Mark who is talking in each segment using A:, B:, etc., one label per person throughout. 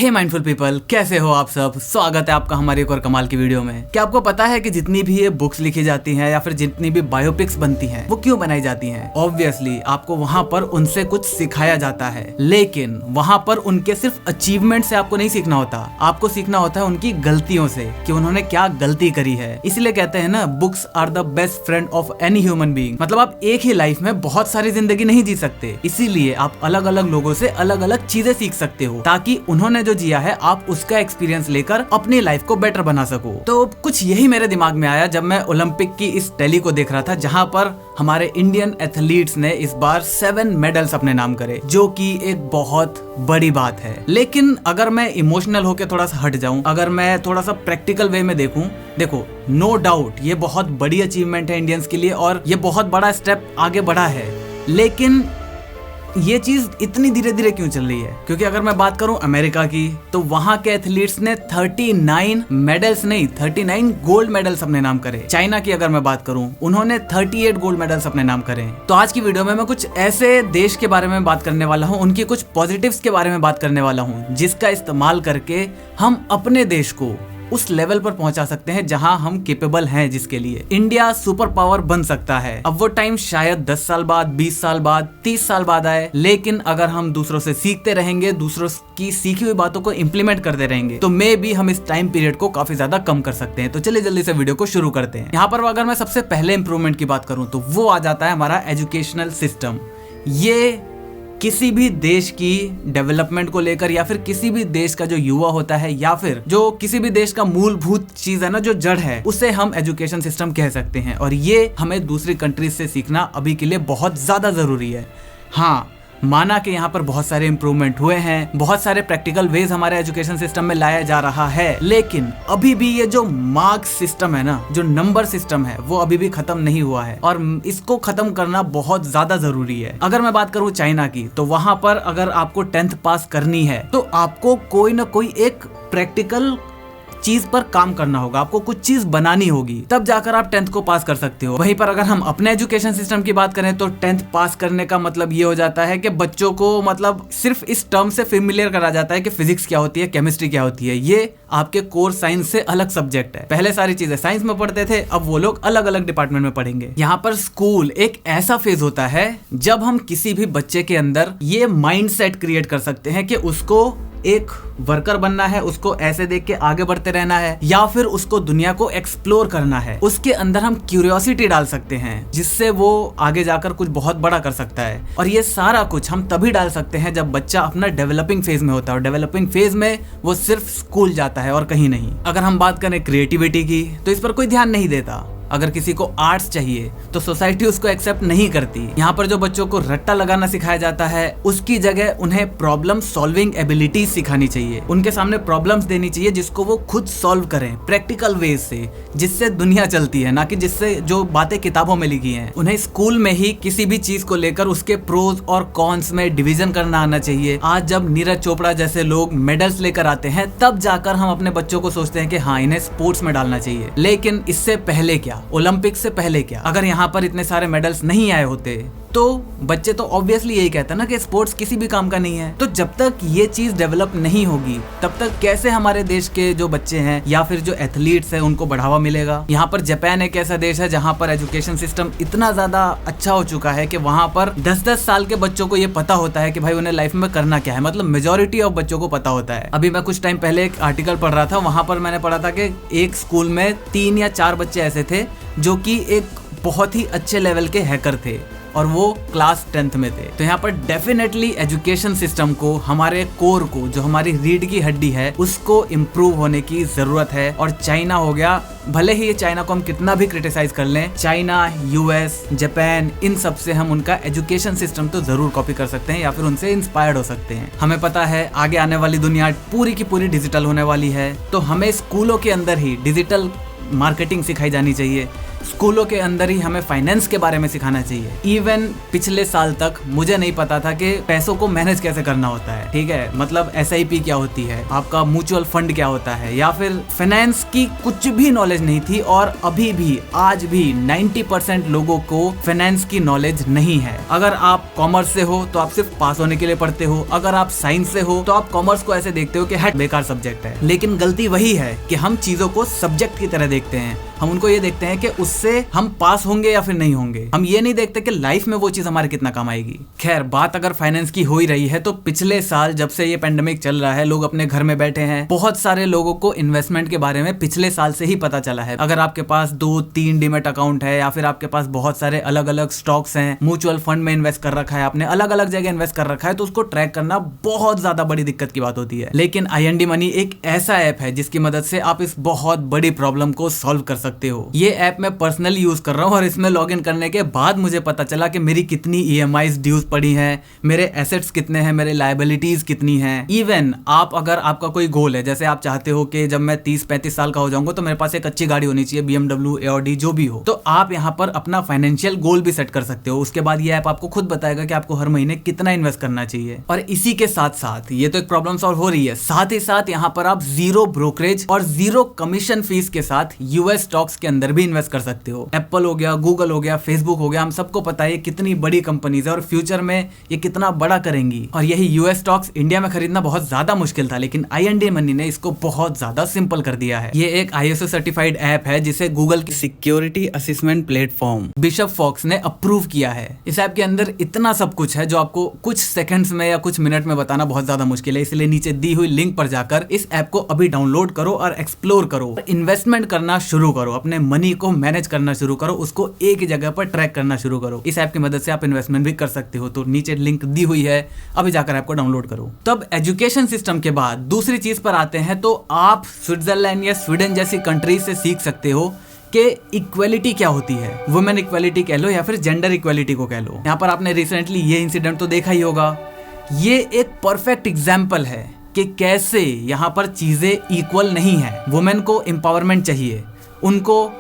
A: हे mindful people, कैसे हो आप सब। स्वागत है आपका हमारी एक और कमाल की वीडियो में। क्या आपको पता है कि जितनी भी ये बुक्स लिखी जाती हैं या फिर जितनी भी बायोपिक्स बनती हैं वो क्यों बनाई जाती हैं? ऑब्वियसली आपको वहाँ पर उनसे कुछ सिखाया जाता है, लेकिन वहाँ पर उनके सिर्फ अचीवमेंट से आपको नहीं सीखना होता, आपको सीखना होता है उनकी गलतियों से कि उन्होंने क्या गलती करी है। इसलिए कहते हैं ना, books are the best friend of any human being. मतलब आप एक ही लाइफ में बहुत सारी जिंदगी नहीं जी सकते, इसीलिए आप अलग अलग लोगों से अलग अलग चीजें सीख सकते हो ताकि उन्होंने जो जिया है आप उसका एक्सपीरियंस लेकर अपनी लाइफ को बेटर बना सको। तो कुछ यही मेरे दिमाग में आया जब मैं ओलंपिक की इस टैली को देख रहा था, जहां पर हमारे इंडियन एथलीट्स ने इस बार 7 मेडल्स अपने नाम करे, जो कि एक बहुत बड़ी बात है। लेकिन अगर मैं इमोशनल होके थोड़ा सा हट जाऊं, अगर मैं थोड़ा सा प्रैक्टिकल वे में देखूं, देखो नो डाउट ये बहुत बड़ी अचीवमेंट है इंडियंस के लिए और ये बहुत बड़ा स्टेप आगे बढ़ा है, लेकिन ये चीज इतनी धीरे धीरे क्यों चल रही है? क्योंकि अगर मैं बात करूं अमेरिका की, तो वहां के एथलीट्स ने 39 मेडल्स नहीं 39 गोल्ड मेडल्स अपने नाम करे। चाइना की अगर मैं बात करूं, उन्होंने 38 गोल्ड मेडल्स अपने नाम करे। तो आज की वीडियो में मैं कुछ ऐसे देश के बारे में बात करने वाला हूं, उनकी कुछ पॉजिटिव्स के बारे में बात करने वाला हूं, जिसका इस्तेमाल करके हम अपने देश को उस लेवल पर पहुंचा सकते हैं जहां हम केपेबल हैं, जिसके लिए इंडिया सुपर पावर बन सकता है। अब वो टाइम शायद 10 साल बाद, 20 साल बाद, 30 साल बाद आए, लेकिन अगर हम दूसरों से सीखते रहेंगे, दूसरों की सीखी हुई बातों को इम्प्लीमेंट करते रहेंगे, तो मे भी हम इस टाइम पीरियड को काफी ज्यादा कम कर सकते हैं। तो चलिए जल्दी से वीडियो को शुरू करते हैं। यहाँ पर अगर मैं सबसे पहले इंप्रूवमेंट की बात करूं, तो वो आ जाता है हमारा एजुकेशनल सिस्टम। ये किसी भी देश की डेवलपमेंट को लेकर या फिर किसी भी देश का जो युवा होता है या फिर जो किसी भी देश का मूलभूत चीज है ना, जो जड़ है, उसे हम एजुकेशन सिस्टम कह सकते हैं। और ये हमें दूसरी कंट्रीज से सीखना अभी के लिए बहुत ज्यादा जरूरी है। हाँ, माना कि यहाँ पर बहुत सारे इम्प्रूवमेंट हुए हैं, बहुत सारे प्रैक्टिकल वेज हमारे एजुकेशन सिस्टम में लाया जा रहा है, लेकिन अभी भी ये जो मार्क्स सिस्टम है ना, जो नंबर सिस्टम है, वो अभी भी खत्म नहीं हुआ है और इसको खत्म करना बहुत ज्यादा जरूरी है। अगर मैं बात करूँ चाइना की, तो वहां पर अगर आपको 10th पास करनी है तो आपको कोई ना कोई एक प्रैक्टिकल चीज पर काम करना होगा, आपको कुछ चीज बनानी होगी, तब जाकर आप 10th को पास कर सकते हो। वहीं पर अगर हम अपने एजुकेशन सिस्टम की बात करें, तो 10th पास करने का मतलब ये हो जाता है कि बच्चों को मतलब सिर्फ इस टर्म से फेमिलियर करा जाता है कि फिजिक्स क्या होती है, केमिस्ट्री क्या होती है। ये आपके कोर साइंस से अलग सब्जेक्ट है। पहले सारी चीजें साइंस में पढ़ते थे, अब वो लोग अलग अलग डिपार्टमेंट में पढ़ेंगे। यहाँ पर स्कूल एक ऐसा फेज होता है जब हम किसी भी बच्चे के अंदर ये माइंडसेट क्रिएट कर सकते हैं कि उसको एक वर्कर बनना है, उसको ऐसे देख के आगे बढ़ते रहना है, या फिर उसको दुनिया को एक्सप्लोर करना है। उसके अंदर हम क्यूरियोसिटी डाल सकते हैं, जिससे वो आगे जाकर कुछ बहुत बड़ा कर सकता है। और ये सारा कुछ हम तभी डाल सकते हैं जब बच्चा अपना डेवलपिंग फेज में होता है, और डेवलपिंग फेज में वो सिर्फ स्कूल जाता है और कहीं नहीं। अगर हम बात करें क्रिएटिविटी की, तो इस पर कोई ध्यान नहीं देता। अगर किसी को आर्ट्स चाहिए तो सोसाइटी उसको एक्सेप्ट नहीं करती। यहाँ पर जो बच्चों को रट्टा लगाना सिखाया जाता है, उसकी जगह उन्हें प्रॉब्लम सॉल्विंग एबिलिटीज सिखानी चाहिए। उनके सामने प्रॉब्लम्स देनी चाहिए जिसको वो खुद सॉल्व करें प्रैक्टिकल वे से, जिससे दुनिया चलती है, ना कि जिससे जो बातें किताबों में लिखी हैं। उन्हें स्कूल में ही किसी भी चीज को लेकर उसके प्रोज और कॉन्स में डिवीजन करना आना चाहिए। आज जब नीरज चोपड़ा जैसे लोग मेडल्स लेकर आते हैं, तब जाकर हम अपने बच्चों को सोचते हैं कि हाँ, इन्हें स्पोर्ट्स में डालना चाहिए। लेकिन इससे पहले क्या, ओलंपिक से पहले क्या, अगर यहाँ पर इतने सारे मेडल्स नहीं आए होते तो बच्चे तो ऑब्वियसली यही कहते हैं ना कि स्पोर्ट्स किसी भी काम का नहीं है। तो जब तक ये चीज डेवलप नहीं होगी, तब तक कैसे हमारे देश के जो बच्चे हैं या फिर जो एथलीट्स हैं उनको बढ़ावा मिलेगा? यहाँ पर जापान एक ऐसा देश है जहाँ पर एजुकेशन सिस्टम इतना ज्यादा अच्छा हो चुका है कि वहाँ पर 10-10 साल के बच्चों को ये पता होता है कि भाई उन्हें लाइफ में करना क्या है। मतलब मेजोरिटी ऑफ बच्चों को पता होता है। अभी मैं कुछ टाइम पहले एक आर्टिकल पढ़ रहा था, वहां पर मैंने पढ़ा था कि एक स्कूल में 3 या 4 बच्चे ऐसे थे जो कि एक बहुत ही अच्छे लेवल के हैकर थे और वो क्लास 10th में थे। तो यहाँ पर डेफिनेटली एजुकेशन सिस्टम को, हमारे कोर को, जो हमारी रीढ़ की हड्डी है, उसको इम्प्रूव होने की जरूरत है। और चाइना हो गया, भले ही ये चाइना को हम कितना भी क्रिटिसाइज कर लें, चाइना, यूएस, जापान, इन सब से हम उनका एजुकेशन सिस्टम तो जरूर कॉपी कर सकते हैं या फिर उनसे इंस्पायर्ड हो सकते हैं। हमें पता है आगे आने वाली दुनिया पूरी की पूरी डिजिटल होने वाली है, तो हमें स्कूलों के अंदर ही डिजिटल मार्केटिंग सिखाई जानी चाहिए। स्कूलों के अंदर ही हमें फाइनेंस के बारे में सिखाना चाहिए। इवन पिछले साल तक मुझे नहीं पता था कि पैसों को मैनेज कैसे करना होता है, ठीक है, मतलब SIP क्या होती है, आपका म्यूचुअल फंड क्या होता है, या फिर फाइनेंस की कुछ भी नॉलेज नहीं थी। और अभी भी आज भी 90% लोगों को फाइनेंस की नॉलेज नहीं है। अगर आप कॉमर्स से हो तो आप सिर्फ पास होने के लिए पढ़ते हो, अगर आप साइंस से हो तो आप कॉमर्स को ऐसे देखते हो कि हट बेकार सब्जेक्ट है। लेकिन गलती वही है कि हम चीजों को सब्जेक्ट की तरह देखते हैं। हम उनको ये देखते हैं कि उससे हम पास होंगे या फिर नहीं होंगे। हम ये नहीं देखते कि लाइफ में वो चीज हमारे कितना काम आएगी। खैर, बात अगर फाइनेंस की हो ही रही है तो पिछले साल जब से ये पेंडेमिक चल रहा है, लोग अपने घर में बैठे हैं, बहुत सारे लोगों को इन्वेस्टमेंट के बारे में पिछले साल से ही पता चला है। अगर आपके पास 2-3 डीमेट अकाउंट है, या फिर आपके पास बहुत सारे अलग अलग स्टॉक्स हैं, म्यूचुअल फंड में इन्वेस्ट कर रखा है, आपने अलग अलग जगह इन्वेस्ट कर रखा है, तो उसको ट्रैक करना बहुत ज्यादा बड़ी दिक्कत की बात होती है। लेकिन IND मनी एक ऐसा ऐप है जिसकी मदद से आप इस बहुत बड़ी प्रॉब्लम को सॉल्व कर सकते हो। ये ऐप मैं पर्सनली यूज कर रहा हूँ और इसमें लॉगिन करने के बाद मुझे पता चला कि मेरी कितनी EMIs ड्यूज पड़ी हैं, मेरे एसेट्स कितने हैं, मेरे लायबिलिटीज कितनी हैं। इवन आप अगर आपका कोई गोल है, जैसे आप चाहते हो कि जब मैं 30-35 साल का हो जाऊंगा तो मेरे पास एक अच्छी गाड़ी होनी चाहिए, BMW, Audi जो भी हो, तो आप यहाँ पर अपना फाइनेंशियल गोल भी सेट कर सकते हो। उसके बाद ये ऐप आपको खुद बताएगा कि आपको हर महीने कितना इन्वेस्ट करना चाहिए। और इसी के साथ साथ ये तो एक प्रॉब्लम सॉल्व हो रही है, साथ ही साथ यहाँ पर आप 0 ब्रोकरेज और 0 कमीशन फीस के साथ US स्टॉक्स के अंदर भी इन्वेस्ट कर सकते हो। एप्पल हो गया, गूगल हो गया, फेसबुक हो गया, हम सबको पता है कितनी बड़ी कंपनीज है और फ्यूचर में ये कितना बड़ा करेंगी। और यही US स्टॉक्स इंडिया में खरीदना बहुत ज्यादा मुश्किल था, लेकिन IND मनी ने इसको बहुत ज्यादा सिंपल कर दिया है। ये एक ISO सर्टिफाइड ऐप है जिसे गूगल की security assessment platform Bishop Fox ने अप्रूव किया है। इस ऐप के अंदर इतना सब कुछ है जो आपको कुछ सेकंड्स में या कुछ मिनट में बताना बहुत ज्यादा मुश्किल है। इसलिए नीचे दी हुई लिंक पर जाकर इस ऐप को अभी डाउनलोड करो और एक्सप्लोर करो, इन्वेस्टमेंट करना शुरू करो, अपने मनी को मैनेज करना शुरू करो, उसको एक ही जगह पर ट्रैक करना शुरू करो। इस ऐप की मदद से आप इन्वेस्टमेंट भी कर सकते हो, तो नीचे लिंक दी हुई है, अभी जाकर ऐप को डाउनलोड करो। तब एजुकेशन सिस्टम के बाद दूसरी चीज पर आते हैं, तो आप स्विट्जरलैंड या स्वीडन जैसी कंट्रीज से सीख सकते हो कि इक्वेलिटी क्या होती है। वुमेन इक्वेलिटी कह लो या फिर जेंडर इक्वेलिटी को कह लो। यहाँ पर आपने रिसेंटली ये इंसिडेंट तो देखा ही होगा। ये एक परफेक्ट एग्जाम्पल है कि कैसे यहाँ पर चीजें इक्वल नहीं है। वुमेन को एम्पावरमेंट चाहिए, उनको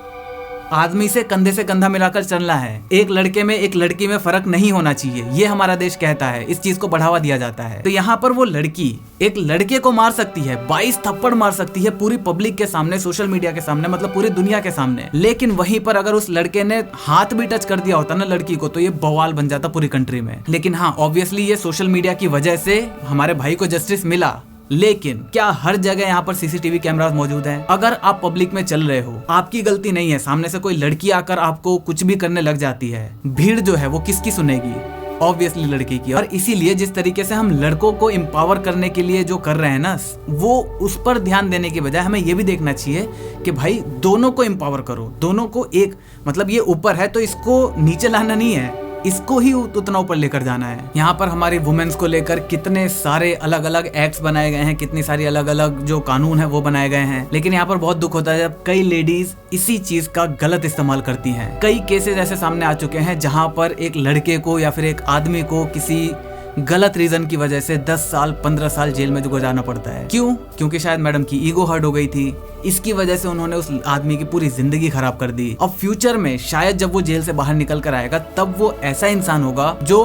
A: आदमी से कंधे से कंधा मिलाकर चलना है। एक लड़के में एक लड़की में फर्क नहीं होना चाहिए, ये हमारा देश कहता है, इस चीज को बढ़ावा दिया जाता है। तो यहाँ पर वो लड़की एक लड़के को मार सकती है, 22 थप्पड़ मार सकती है पूरी पब्लिक के सामने, सोशल मीडिया के सामने, मतलब पूरी दुनिया के सामने। लेकिन वहीं पर अगर उस लड़के ने हाथ भी टच कर दिया होता ना लड़की को, तो ये बवाल बन जाता पूरी कंट्री में। लेकिन हाँ, ऑब्वियसली ये सोशल मीडिया की वजह से हमारे भाई को जस्टिस मिला। लेकिन क्या हर जगह यहाँ पर CCTV कैमरास मौजूद हैं? अगर आप पब्लिक में चल रहे हो, आपकी गलती नहीं है, सामने से कोई लड़की आकर आपको कुछ भी करने लग जाती है, भीड़ जो है वो किसकी सुनेगी? ऑब्वियसली लड़की की। और इसीलिए जिस तरीके से हम लड़कों को एम्पावर करने के लिए जो कर रहे हैं ना, वो उस पर ध्यान देने की बजाय हमें ये भी देखना चाहिए कि भाई दोनों को एम्पावर करो, दोनों को एक, मतलब ये ऊपर है तो इसको नीचे लाना नहीं है, इसको ही उतना ऊपर लेकर जाना है। यहाँ पर हमारी वुमेन्स को लेकर कितने सारे अलग अलग एक्ट्स बनाए गए हैं, कितनी सारी अलग अलग जो कानून है वो बनाए गए हैं। लेकिन यहाँ पर बहुत दुख होता है जब कई लेडीज इसी चीज का गलत इस्तेमाल करती हैं। कई केसेस ऐसे सामने आ चुके हैं जहाँ पर एक लड़के को या फिर एक आदमी को किसी गलत रीजन की वजह से 10 साल 15 साल जेल में गुजारना पड़ता है। क्यों? क्योंकि शायद मैडम की ईगो हर्ट हो गई थी, इसकी वजह से उन्होंने उस आदमी की पूरी जिंदगी खराब कर दी। अब फ्यूचर में शायद जब वो जेल से बाहर निकल कर आएगा तब वो ऐसा इंसान होगा जो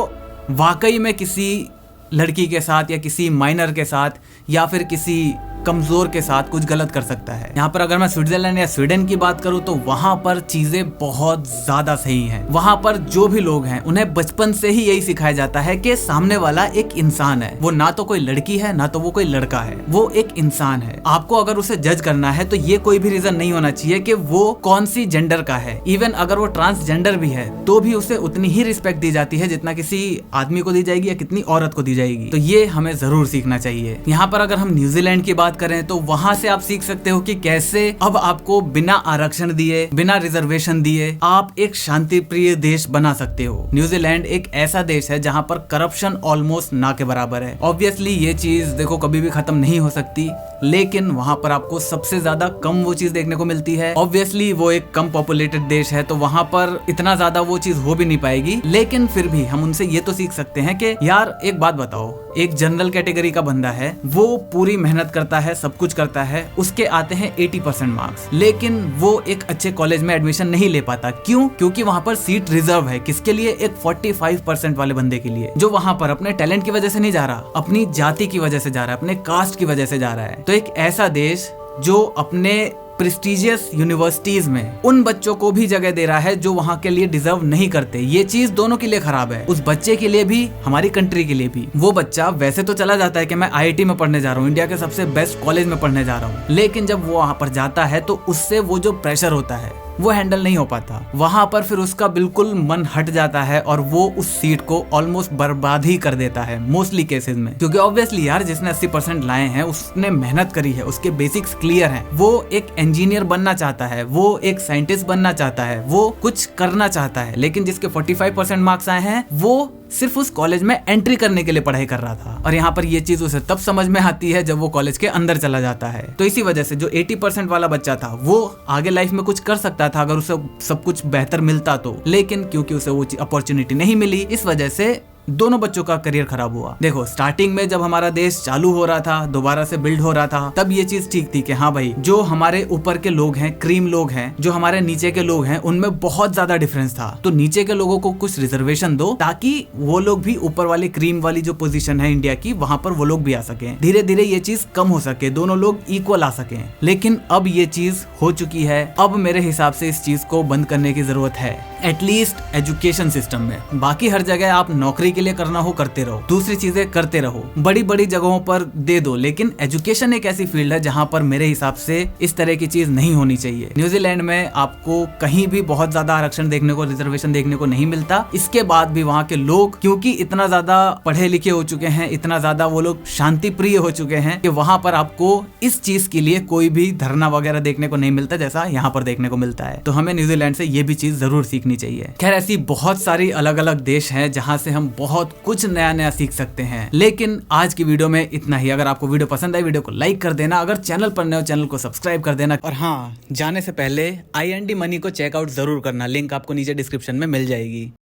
A: वाकई में किसी लड़की के साथ या किसी माइनर के साथ या फिर किसी कमजोर के साथ कुछ गलत कर सकता है। यहाँ पर अगर मैं स्विट्जरलैंड या स्वीडन की बात करूँ तो वहाँ पर चीजें बहुत ज्यादा सही हैं। वहाँ पर जो भी लोग हैं उन्हें बचपन से ही यही सिखाया जाता है कि सामने वाला एक इंसान है, वो ना तो कोई लड़की है ना तो वो कोई लड़का है, वो एक इंसान है। आपको अगर उसे जज करना है तो ये कोई भी रीजन नहीं होना चाहिए कि वो कौन सी जेंडर का है। इवन अगर वो ट्रांसजेंडर भी है तो भी उसे उतनी ही रिस्पेक्ट दी जाती है जितना किसी आदमी को दी जाएगी या कितनी औरत को दी जाएगी। तो ये हमें जरूर सीखना चाहिए। यहाँ पर अगर हम न्यूजीलैंड की बात करें तो वहां से आप सीख सकते हो कि कैसे अब आपको बिना आरक्षण दिए, बिना रिजर्वेशन दिए आप एक शांति प्रिय देश बना सकते हो। न्यूजीलैंड एक ऐसा देश है जहां पर करप्शन ऑलमोस्ट ना के बराबर है। ऑब्वियसली ये चीज देखो कभी भी खत्म नहीं हो सकती, लेकिन वहां पर आपको सबसे ज्यादा कम वो चीज देखने को मिलती है। ऑब्वियसली वो एक कम पॉपुलेटेड देश है, तो वहां पर इतना ज्यादा वो चीज हो भी नहीं पाएगी, लेकिन फिर भी हम उनसे ये तो सीख सकते हैं कि यार एक बात बताओ, एक जनरल कैटेगरी का बंदा है, वो पूरी मेहनत करता है, सब कुछ करता है, उसके आते हैं 80% मार्क्स, लेकिन वो एक अच्छे कॉलेज में एडमिशन नहीं ले पाता। क्यों? क्योंकि वहां पर सीट रिजर्व है। किसके लिए? एक 45% वाले बंदे के लिए, जो वहां पर अपने टैलेंट की वजह से नहीं जा रहा, अपनी जाति की वजह से जा रहा है, अपने कास्ट की वजह से जा रहा है। तो एक ऐसा देश जो अपने प्रेस्टिजियस यूनिवर्सिटीज में उन बच्चों को भी जगह दे रहा है जो वहाँ के लिए डिजर्व नहीं करते, ये चीज दोनों के लिए खराब है। उस बच्चे के लिए भी, हमारी कंट्री के लिए भी। वो बच्चा वैसे तो चला जाता है कि मैं IIT में पढ़ने जा रहा हूँ, इंडिया के सबसे बेस्ट कॉलेज में पढ़ने जा रहा हूँ, लेकिन जब वो वहाँ पर जाता है तो उससे वो जो प्रेशर होता है वो हैंडल नहीं हो पाता। वहां पर फिर उसका बिल्कुल मन हट जाता है और वो उस सीट को ऑलमोस्ट बर्बाद ही कर देता है मोस्टली केसेस में। क्योंकि ऑब्वियसली यार जिसने 80% लाए हैं उसने मेहनत करी है, उसके बेसिक्स क्लियर हैं, वो एक इंजीनियर बनना चाहता है, वो एक साइंटिस्ट बनना चाहता है, वो कुछ करना चाहता है, लेकिन जिसके 45% मार्क्स आए हैं वो सिर्फ उस कॉलेज में एंट्री करने के लिए पढ़ाई कर रहा था। और यहाँ पर ये चीज उसे तब समझ में आती है जब वो कॉलेज के अंदर चला जाता है। तो इसी वजह से जो 80% वाला बच्चा था वो आगे लाइफ में कुछ कर सकता था अगर उसे सब कुछ बेहतर मिलता तो, लेकिन क्योंकि उसे वो अपॉर्चुनिटी नहीं मिली, इस वजह से दोनों बच्चों का करियर खराब हुआ। देखो स्टार्टिंग में जब हमारा देश चालू हो रहा था, दोबारा से बिल्ड हो रहा था, तब ये चीज ठीक थी कि हाँ भाई जो हमारे ऊपर के लोग हैं, क्रीम लोग हैं, जो हमारे नीचे के लोग हैं, उनमें बहुत ज्यादा डिफरेंस था। तो नीचे के लोगों को कुछ रिजर्वेशन दो ताकि वो लोग भी ऊपर वाली क्रीम वाली जो पोजीशन है इंडिया की, वहां पर वो लोग भी आ सके। धीरे धीरे ये चीज कम हो सके, दोनों लोग इक्वल आ सके। लेकिन अब ये चीज हो चुकी है। अब मेरे हिसाब से इस चीज को बंद करने की जरूरत है, एटलीस्ट एजुकेशन सिस्टम में। बाकी हर जगह आप नौकरी के लिए करना हो करते रहो, दूसरी चीजें करते रहो, बड़ी बड़ी जगहों पर दे दो, लेकिन एजुकेशन एक ऐसी फील्ड है जहां पर मेरे हिसाब से इस तरह की चीज नहीं होनी चाहिए। न्यूजीलैंड में आपको कहीं भी बहुत ज्यादा आरक्षण देखने को, रिजर्वेशन देखने को नहीं मिलता। इसके बाद भी वहाँ के लोग क्योंकि इतना ज्यादा पढ़े लिखे हो चुके हैं, इतना ज्यादा वो लोग शांति प्रिय हो चुके हैं कि वहां पर आपको इस चीज के लिए कोई भी धरना वगैरह देखने को नहीं मिलता जैसा यहाँ पर देखने को मिलता है। तो हमें न्यूजीलैंड से ये भी चीज जरूर सीखनी चाहिए। खैर ऐसी बहुत सारी अलग अलग देश हैं जहां से हम बहुत कुछ नया नया सीख सकते हैं, लेकिन आज की वीडियो में इतना ही। अगर आपको वीडियो पसंद आई, वीडियो को लाइक कर देना, अगर चैनल पर नए हो चैनल को सब्सक्राइब कर देना, और हाँ जाने से पहले IND मनी को चेकआउट जरूर करना, लिंक आपको नीचे डिस्क्रिप्शन में मिल जाएगी।